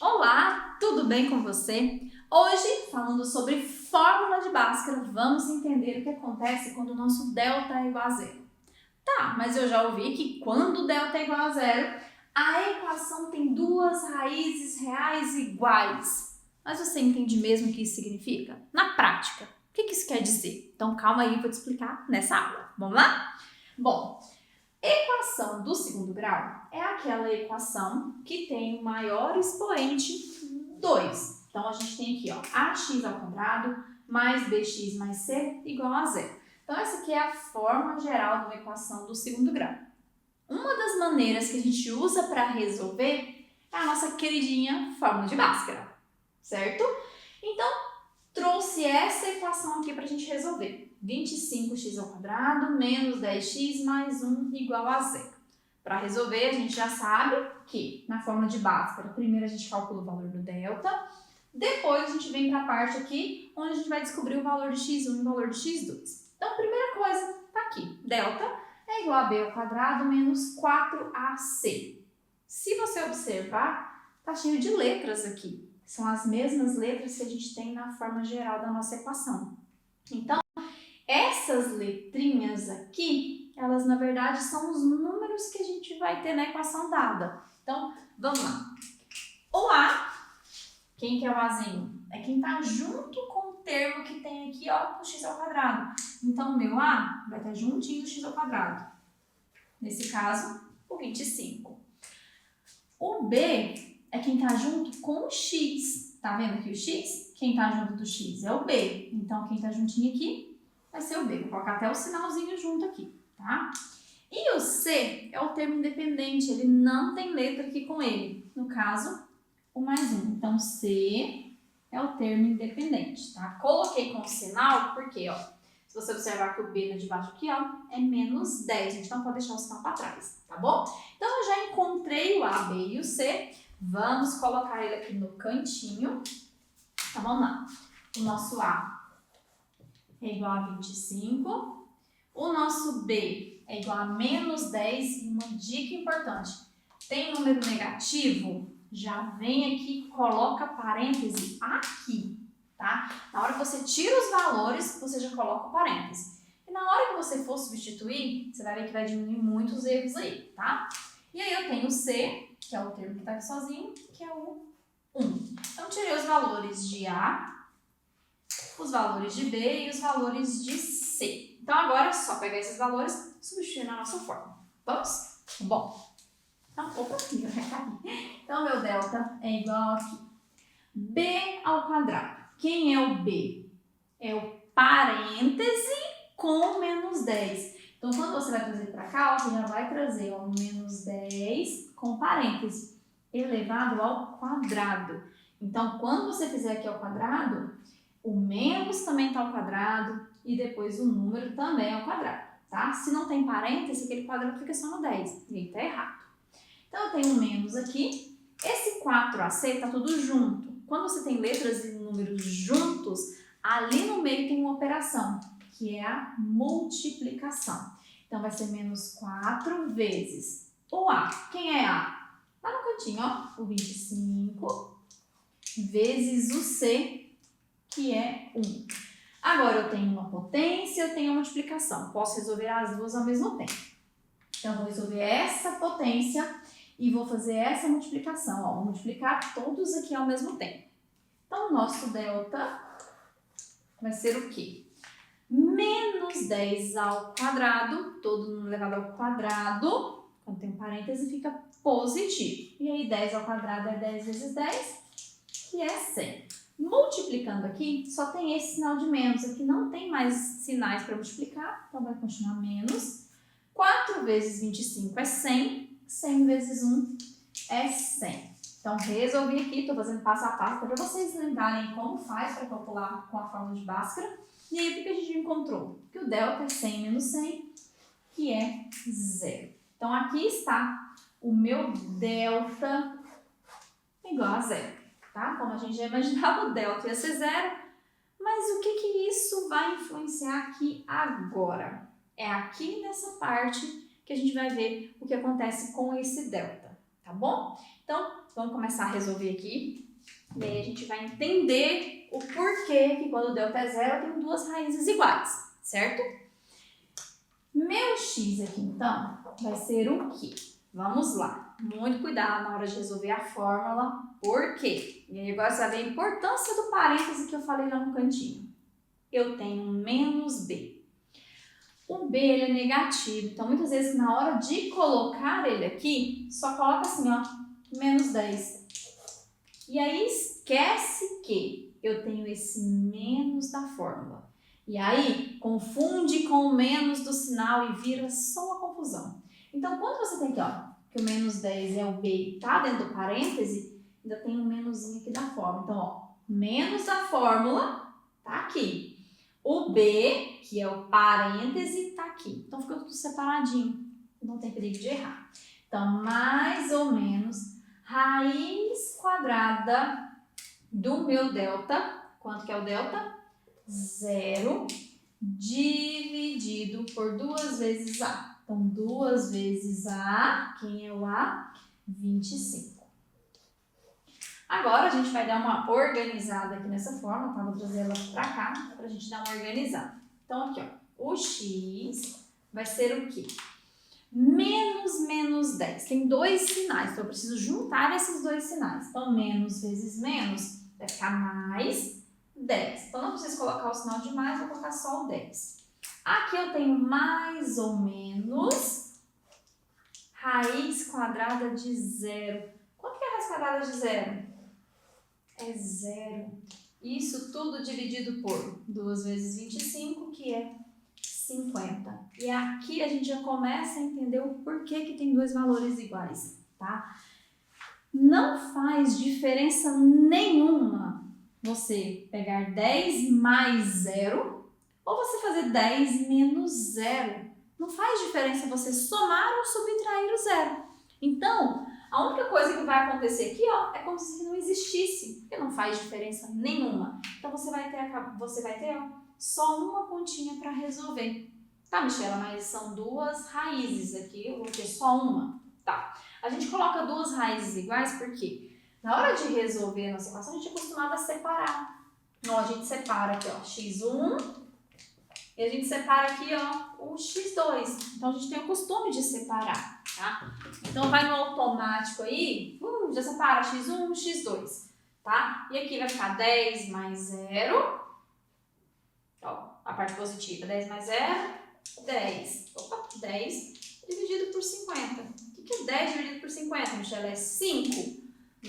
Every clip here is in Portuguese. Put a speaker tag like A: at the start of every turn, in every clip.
A: Olá, tudo bem com você? Hoje, falando sobre fórmula de Bhaskara, vamos entender o que acontece quando o nosso delta é igual a zero. Tá, mas eu já ouvi que quando o delta é igual a zero, a equação tem duas raízes reais iguais. Mas você entende mesmo o que isso significa? Na prática, o que isso quer dizer? Então calma aí, vou te explicar nessa aula. Vamos lá? Bom, equação do segundo grau é aquela equação que tem o maior expoente 2. Então, a gente tem aqui, ó, ax ao quadrado mais bx mais c igual a zero. Então, essa aqui é a forma geral de uma equação do segundo grau. Uma das maneiras que a gente usa para resolver é a nossa queridinha fórmula de Bhaskara, certo? Então, trouxe essa equação aqui para a gente resolver. 25x ao quadrado menos 10x mais 1 igual a zero. Para resolver, a gente já sabe que na fórmula de Bhaskara, primeiro a gente calcula o valor do delta, depois a gente vem para a parte aqui, onde a gente vai descobrir o valor de x1 e o valor de x2. Então, a primeira coisa está aqui, delta é igual a b ao quadrado menos 4ac. Se você observar, está cheio de letras aqui. São as mesmas letras que a gente tem na forma geral da nossa equação. Então, essas letrinhas aqui, elas na verdade são os números que a gente vai ter na equação dada. Então, vamos lá. O A, quem que é o Azinho? É quem está junto com o termo que tem aqui, ó, o x ao quadrado. Então, o meu A vai estar juntinho do x ao quadrado. Nesse caso, o 25. O B é quem está junto com o x. Tá vendo aqui o x? Quem está junto do x é o B. Então, quem está juntinho aqui vai ser o B. Vou colocar até o sinalzinho junto aqui, tá? E o C é o termo independente, ele não tem letra aqui com ele. No caso, o mais 1. Então, C é o termo independente, tá? Coloquei com o sinal porque, ó, se você observar que o B de baixo aqui, ó, é menos 10. A gente não pode deixar o sinal para trás, tá bom? Então, eu já encontrei o A, B e o C. Vamos colocar ele aqui no cantinho. Então, vamos lá. O nosso A é igual a 25. O nosso B é igual a menos 10. E uma dica importante, tem número negativo, já vem aqui e coloca parêntese aqui, tá? Na hora que você tira os valores, você já coloca o parêntese. E na hora que você for substituir, você vai ver que vai diminuir muitos erros aí, tá? E aí eu tenho o C, que é o termo que tá aqui sozinho, que é o 1. Então, tirei os valores de A, os valores de B e os valores de C. Então, agora é só pegar esses valores e substituir na nossa fórmula. Vamos? Bom. Então, meu delta é igual aqui. B ao quadrado. Quem é o B? É o parêntese com menos 10. Então, quando você vai trazer para cá, você já vai trazer o menos 10 com parêntese elevado ao quadrado. Então, quando você fizer aqui ao quadrado, o menos também está ao quadrado e depois o número também ao quadrado, tá? Se não tem parêntese, aquele quadrado fica só no 10. E aí tá errado. Então, eu tenho um menos aqui. Esse 4AC está tudo junto. Quando você tem letras e números juntos, ali no meio tem uma operação, que é a multiplicação. Então, vai ser menos 4 vezes o A. Quem é A? Lá no cantinho, ó, o 25 vezes o C, que é 1. Agora, eu tenho uma potência, eu tenho a multiplicação. Posso resolver as duas ao mesmo tempo. Então, eu vou resolver essa potência e vou fazer essa multiplicação. Ó, vou multiplicar todos aqui ao mesmo tempo. Então, o nosso delta vai ser o quê? Menos 10 ao quadrado, todo número elevado ao quadrado, quando tem um parêntese, fica positivo. E aí, 10 ao quadrado é 10 vezes 10, que é 100. Multiplicando aqui, só tem esse sinal de menos. Aqui não tem mais sinais para multiplicar, então vai continuar menos. 4 vezes 25 é 100. 100 vezes 1 é 100. Então, resolvi aqui, estou fazendo passo a passo para vocês lembrarem como faz para calcular com a fórmula de Bhaskara. E aí, o que a gente encontrou? Que o delta é 100 menos 100, que é 0. Então, aqui está o meu delta igual a 0. Tá? Como a gente já imaginava, o delta ia ser 0. Mas o que isso vai influenciar aqui agora? É aqui nessa parte que a gente vai ver o que acontece com esse delta, tá bom? Então, Então, vamos começar a resolver aqui. E aí a gente vai entender o porquê que quando o delta é zero, eu tenho duas raízes iguais, certo? Meu x aqui, então, vai ser o quê? Vamos lá. Muito cuidado na hora de resolver a fórmula. Por quê? E aí agora você vai ver a importância do parêntese que eu falei lá no cantinho. Eu tenho menos b. O b ele é negativo, então muitas vezes na hora de colocar ele aqui, só coloca assim, ó, menos 10. E aí esquece que eu tenho esse menos da fórmula. E aí confunde com o menos do sinal e vira só uma confusão. Então quando você tem aqui, ó, que o menos 10 é o b e tá dentro do parêntese, ainda tem um menoszinho aqui da fórmula. Então, ó, menos da fórmula tá aqui. O b, que é o parêntese, tá aqui. Então fica tudo separadinho, não tem perigo de errar. Então, mais ou menos raiz quadrada do meu delta, quanto que é o delta? 0 dividido por 2 vezes A. Então, 2 vezes A, quem é o A? 25. Agora, a gente vai dar uma organizada aqui nessa forma, tá? Vou trazer ela pra cá, pra gente dar uma organizada. Então, aqui, ó, o x vai ser o quê? Menos 10. Tem dois sinais, então eu preciso juntar esses dois sinais. Então, menos vezes menos vai ficar mais 10. Então, não preciso colocar o sinal de mais, vou colocar só o 10. Aqui eu tenho mais ou menos raiz quadrada de zero. Quanto que é a raiz quadrada de zero? É zero. Isso tudo dividido por 2 vezes 25, que é 50. E aqui a gente já começa a entender o porquê que tem dois valores iguais, tá? Não faz diferença nenhuma você pegar 10 mais 0 ou você fazer 10 menos 0. Não faz diferença você somar ou subtrair o zero. Então, a única coisa que vai acontecer aqui, ó, é como se não existisse, porque não faz diferença nenhuma. Então, você vai ter ó, só uma continha para resolver. Tá, Michela, mas são duas raízes aqui, eu vou ter só uma. Tá. A gente coloca duas raízes iguais porque na hora de resolver a nossa equação, a gente é acostumado a separar. Então, a gente separa aqui, ó, x1 e a gente separa aqui, ó, o x2. Então, a gente tem o costume de separar, tá? Então, vai no automático aí, já separa x1, x2, tá? E aqui vai ficar 10 mais 0, ó, a parte positiva, 10 mais 0, 10. Opa, 10 dividido por 50. O que é 10 dividido por 50, Michela? É 5?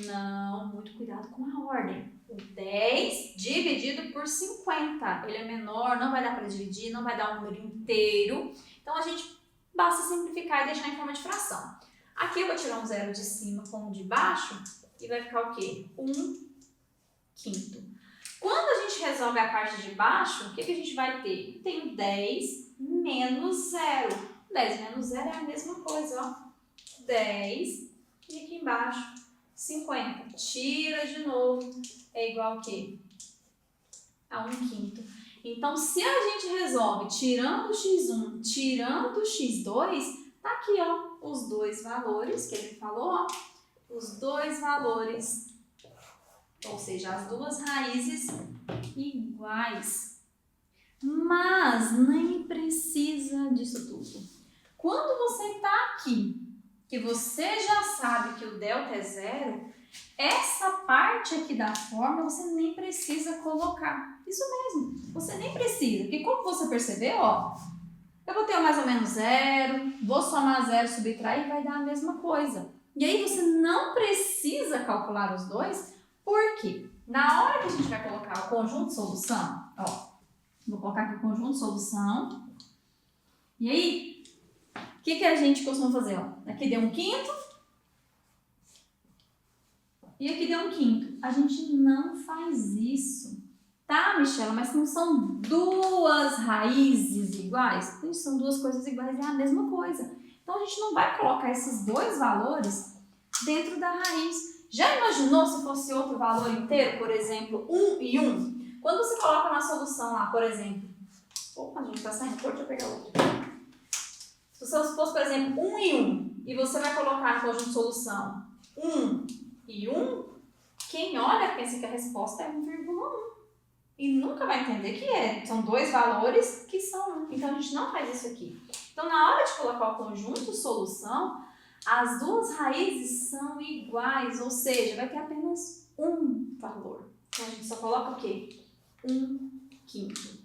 A: Não, muito cuidado com a ordem. O 10 dividido por 50. Ele é menor, não vai dar para dividir, não vai dar um número inteiro. Então, a gente basta simplificar e deixar em forma de fração. Aqui eu vou tirar um zero de cima com o de baixo e vai ficar o quê? 1/5. Quando a gente resolve a parte de baixo, o que a gente vai ter? Eu tenho 10 menos 0. 10 menos 0 é a mesma coisa, ó. 10 e aqui embaixo 50. Tira de novo, é igual a quê? A 1/5. Então, se a gente resolve tirando o x1, tirando o x2, tá aqui, ó, os dois valores que ele falou, ó. Os dois valores, ou seja, as duas raízes iguais. Mas nem precisa disso tudo. Quando você está aqui, que você já sabe que o delta é zero, essa parte aqui da fórmula você nem precisa colocar. Isso mesmo, você nem precisa. Porque como você percebeu, ó, eu vou ter mais ou menos zero, vou somar zero, subtrair, vai dar a mesma coisa. E aí você não precisa calcular os dois, porque na hora que a gente vai colocar o conjunto de solução, ó, vou colocar aqui o conjunto de solução. E aí, o que a gente costuma fazer? Ó? Aqui deu 1/5 e aqui deu 1/5. A gente não faz isso. Tá, Michela, mas não são duas raízes iguais? Gente, são duas coisas iguais, é a mesma coisa. Então, a gente não vai colocar esses dois valores dentro da raiz. Já imaginou se fosse outro valor inteiro? Por exemplo, 1 e 1? Quando você coloca na solução lá, por exemplo... Opa, gente, tá saindo cor, deixa eu pegar outro. Se fosse, por exemplo, 1 e 1, e você vai colocar no conjunto de solução 1 e 1, quem olha pensa que a resposta é 1,1. E nunca vai entender que são dois valores que são 1. Então, a gente não faz isso aqui. Então, na hora de colocar o conjunto solução, as duas raízes são iguais, ou seja, vai ter apenas um valor. Então, a gente só coloca o quê? 1/5.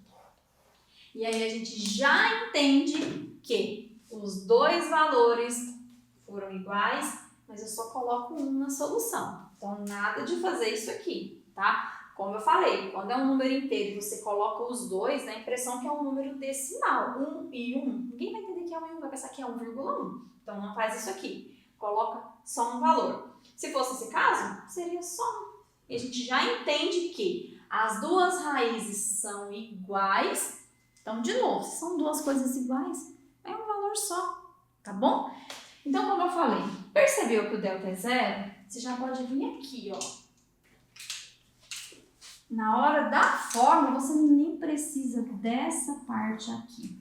A: E aí, a gente já entende que os dois valores foram iguais, mas eu só coloco 1 na solução. Então, nada de fazer isso aqui, tá? Como eu falei, quando é um número inteiro e você coloca os dois, dá a impressão que é um número decimal, 1 e 1. Ninguém vai entender que é 1 e 1, vai pensar que é 1,1. Então, não faz isso aqui. Coloca só um valor. Se fosse esse caso, seria só 1. E a gente já entende que as duas raízes são iguais. Então, de novo, se são duas coisas iguais, é um valor só, tá bom? Então, como eu falei, percebeu que o delta é 0? Você já pode vir aqui, ó. Na hora da fórmula, você nem precisa dessa parte aqui.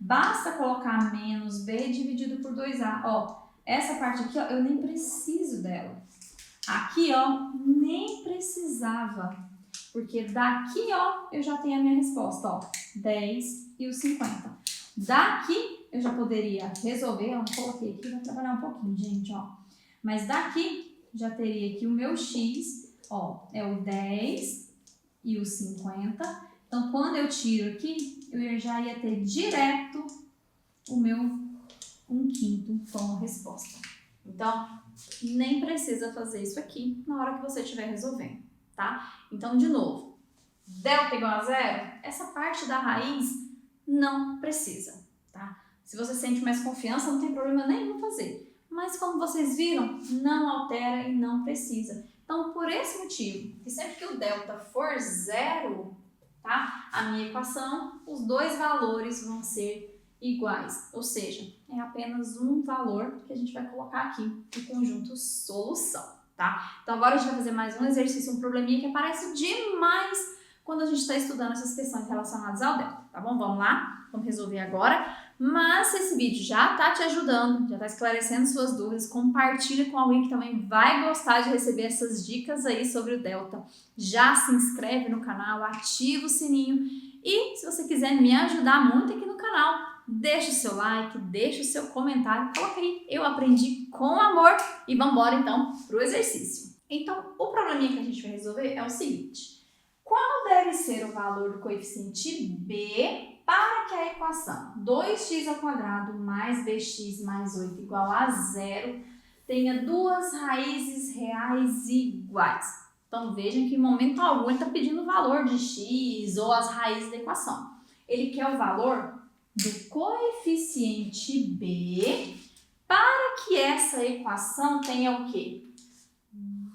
A: Basta colocar menos b dividido por 2a. Ó, essa parte aqui, ó, eu nem preciso dela. Aqui, ó, nem precisava. Porque daqui, ó, eu já tenho a minha resposta, ó. 10 e os 50. Daqui, eu já poderia resolver. Eu coloquei aqui, vou trabalhar um pouquinho, gente, ó. Mas daqui, já teria aqui o meu x. Ó, é o 10 e o 50. Então, quando eu tiro aqui, eu já ia ter direto o meu 1/5 como resposta. Então, nem precisa fazer isso aqui na hora que você estiver resolvendo, tá? Então, de novo, delta igual a 0, essa parte da raiz não precisa, tá? Se você sente mais confiança, não tem problema nenhum fazer. Mas, como vocês viram, não altera e não precisa. Então, por esse motivo, que sempre que o delta for 0, tá? A minha equação, os dois valores vão ser iguais. Ou seja, é apenas um valor que a gente vai colocar aqui no conjunto solução, tá? Então, agora a gente vai fazer mais um exercício, um probleminha que aparece demais quando a gente está estudando essas questões relacionadas ao delta, tá bom? Vamos lá? Vamos resolver agora. Mas se esse vídeo já tá te ajudando, já tá esclarecendo suas dúvidas, compartilha com alguém que também vai gostar de receber essas dicas aí sobre o delta. Já se inscreve no canal, ativa o sininho e se você quiser me ajudar muito aqui no canal, deixa o seu like, deixa o seu comentário, coloca aí, eu aprendi com amor e vamos embora então pro exercício. Então, o probleminha que a gente vai resolver é o seguinte: qual deve ser o valor do coeficiente b para que a equação 2x² mais bx mais 8 igual a 0 tenha duas raízes reais iguais? Então vejam que em momento algum ele está pedindo o valor de x ou as raízes da equação. Ele quer o valor do coeficiente b para que essa equação tenha o quê?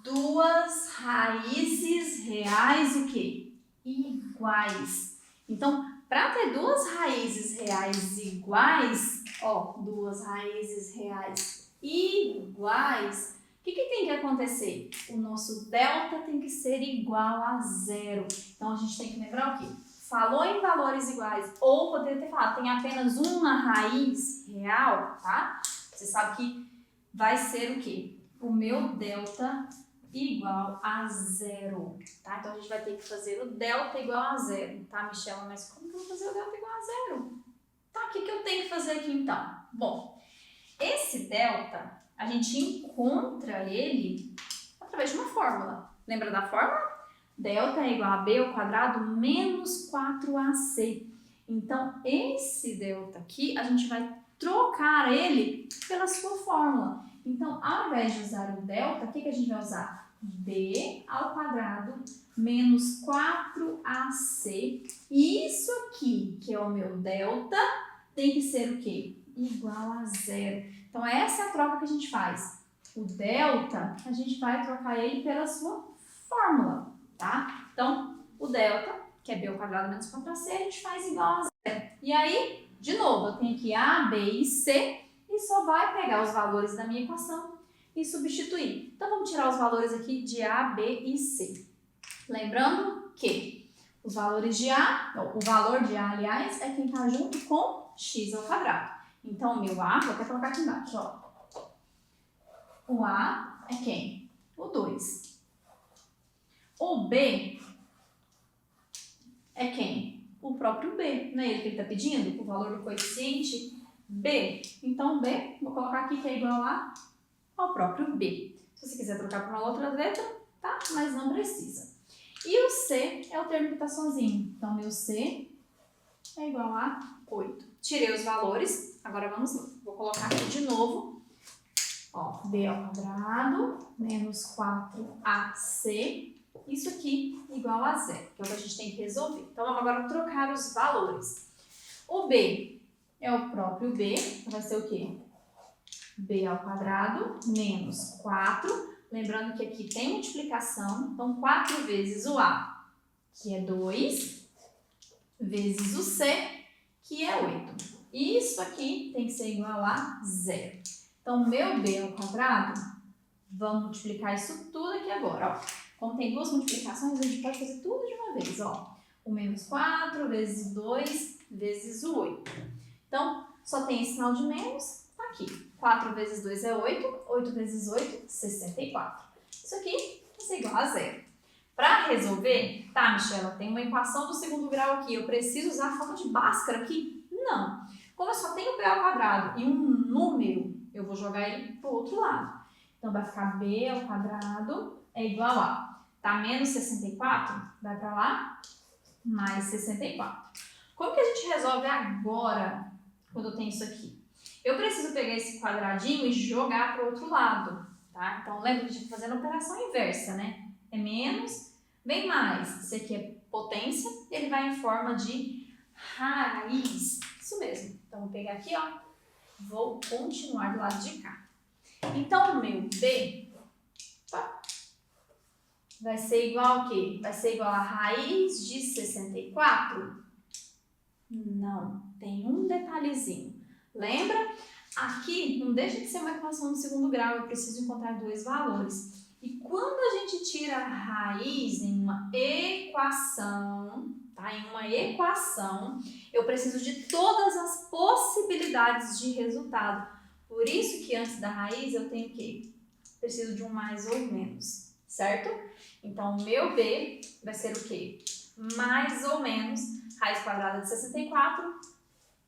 A: Duas raízes reais o quê? Iguais. Então, para ter duas raízes reais iguais, ó, duas raízes reais iguais, o que tem que acontecer? O nosso delta tem que ser igual a 0. Então, a gente tem que lembrar o quê? Falou em valores iguais, ou poderia ter falado, tem apenas uma raiz real, tá? Você sabe que vai ser o quê? O meu delta igual a 0, tá? Então, a gente vai ter que fazer o delta igual a 0, tá, Michela? Mas como que eu vou fazer o delta igual a 0? Tá, o que eu tenho que fazer aqui, então? Bom, esse delta, a gente encontra ele através de uma fórmula. Lembra da fórmula? Delta é igual a b ao quadrado menos 4ac. Então, esse delta aqui, a gente vai trocar ele pela sua fórmula. Então, ao invés de usar o delta, o que a gente vai usar? b ao quadrado menos 4ac. E isso aqui, que é o meu delta, tem que ser o quê? Igual a 0. Então, essa é a troca que a gente faz. O delta, a gente vai trocar ele pela sua fórmula, tá? Então, o delta, que é b ao quadrado menos 4ac, a gente faz igual a 0. E aí, de novo, eu tenho aqui a, b e c, e só vai pegar os valores da minha equação e substituir. Então, vamos tirar os valores aqui de A, B e C. Lembrando que os valores de A, o valor de A, aliás, é quem está junto com x ao quadrado. Então, o meu A, vou até colocar aqui embaixo, ó. O A é quem? O 2. O B é quem? O próprio B. Não é ele que ele está pedindo? O valor do coeficiente B. Então, B, vou colocar aqui que é igual ao próprio B. Se você quiser trocar por uma outra letra, tá? Mas não precisa. E o C é o termo que está sozinho. Então, meu C é igual a 8. Tirei os valores. Agora vamos lá. Vou colocar aqui de novo. Ó, B ao quadrado menos 4AC. Isso aqui igual a 0, que é o que a gente tem que resolver. Então, vamos agora trocar os valores. O B é o próprio B. Então, vai ser o quê? B ao quadrado menos 4. Lembrando que aqui tem multiplicação. Então, 4 vezes o A, que é 2, vezes o C, que é 8. Isso aqui tem que ser igual a 0. Então, meu B ao quadrado, vamos multiplicar isso tudo aqui agora. Ó. Como tem duas multiplicações, a gente pode fazer tudo de uma vez. Ó. O menos 4 vezes 2 vezes o 8. Então, só tem esse sinal de menos aqui. 4 vezes 2 é 8. 8 vezes 8, 64. Isso aqui vai ser igual a 0. Para resolver, tá, Michela, tem uma equação do segundo grau aqui. Eu preciso usar a forma de Bhaskara aqui? Não. Como eu só tenho B ao quadrado e um número, eu vou jogar ele para o outro lado. Então, vai ficar B ao quadrado é igual a, tá, menos 64, vai para lá, mais 64. Como que a gente resolve agora, quando eu tenho isso aqui? Eu preciso pegar esse quadradinho e jogar para o outro lado, tá? Então, lembra que a gente está fazendo a operação inversa, né? É menos, vem mais. Esse aqui é potência, ele vai em forma de raiz. Isso mesmo. Então, vou pegar aqui, ó. Vou continuar do lado de cá. Então, o meu B vai ser igual a quê? Vai ser igual a raiz de 64? Não, tem um detalhezinho. Lembra? Aqui não deixa de ser uma equação do segundo grau, eu preciso encontrar dois valores. E quando a gente tira a raiz em uma equação, tá? Em uma equação, eu preciso de todas as possibilidades de resultado. Por isso que antes da raiz eu tenho que preciso de um mais ou menos, certo? Então, o meu B vai ser o quê? Mais ou menos raiz quadrada de 64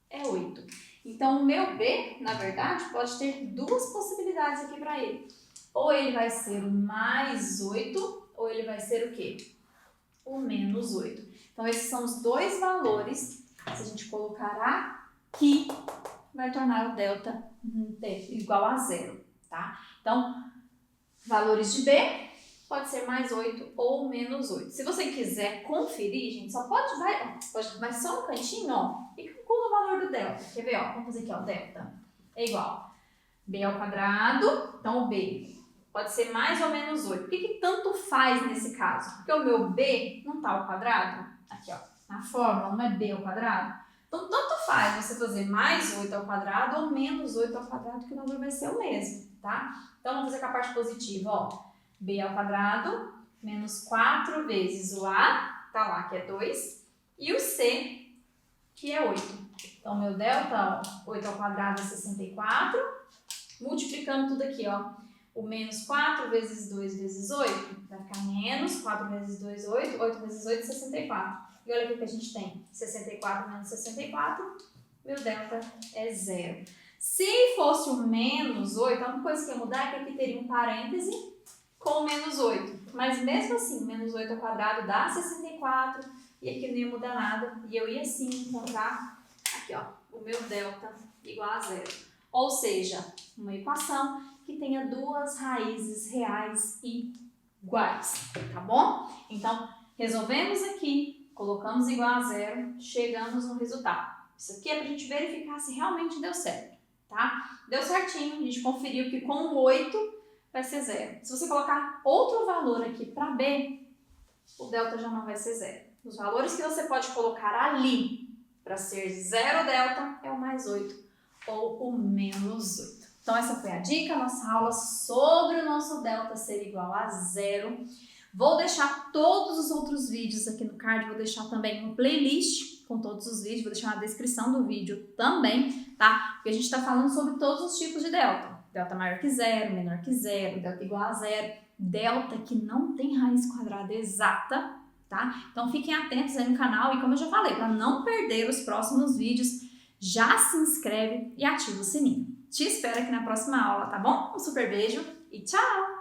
A: é 8. Então, o meu B, na verdade, pode ter duas possibilidades aqui para ele. Ou ele vai ser o mais 8, ou ele vai ser o quê? O menos 8. Então, esses são os dois valores. Se a gente colocar aqui, vai tornar o delta igual a 0, tá? Então, valores de B pode ser mais 8 ou menos 8. Se você quiser conferir, gente, só pode vai só no cantinho, ó, e calcula o valor do delta. Quer ver, ó? Vamos fazer aqui, ó, delta é igual B ao quadrado, então o B pode ser mais ou menos 8. Por que tanto faz nesse caso? Porque o meu B não está ao quadrado, aqui, ó, na fórmula, não é B ao quadrado. Então, tanto faz você fazer mais 8 ao quadrado ou menos 8 ao quadrado, que o valor vai ser o mesmo, tá? Então, vamos fazer com a parte positiva, ó. B ao quadrado menos 4 vezes o A, tá lá, que é 2, e o C, que é 8. Então, meu delta, ó, 8 ao quadrado é 64, multiplicando tudo aqui, ó. O menos 4 vezes 2 vezes 8, vai ficar menos 4 vezes 2, 8, 8 vezes 8, 64. E olha aqui o que a gente tem, 64 menos 64, meu delta é 0. Se fosse o menos 8, a única coisa que ia mudar é que aqui teria um parêntese com menos 8. Mas mesmo assim, menos 8 ao quadrado dá 64, e aqui não ia mudar nada, e eu ia sim encontrar aqui, ó, o meu delta igual a 0. Ou seja, uma equação que tenha duas raízes reais iguais, tá bom? Então, resolvemos aqui, colocamos igual a 0, chegamos no resultado. Isso aqui é pra gente verificar se realmente deu certo, tá? Deu certinho, a gente conferiu que com o 8 vai ser 0. Se você colocar outro valor aqui para B, o delta já não vai ser 0. Os valores que você pode colocar ali para ser 0 delta é o mais 8 ou o menos 8. Então, essa foi a dica, nossa aula sobre o nosso delta ser igual a 0. Vou deixar todos os outros vídeos aqui no card, vou deixar também uma playlist com todos os vídeos, vou deixar na descrição do vídeo também, tá? Porque a gente está falando sobre todos os tipos de delta. delta maior que zero, menor que zero, delta igual a zero, delta que não tem raiz quadrada exata, tá? Então fiquem atentos aí no canal e como eu já falei, para não perder os próximos vídeos, já se inscreve e ativa o sininho. Te espero aqui na próxima aula, tá bom? Um super beijo e tchau!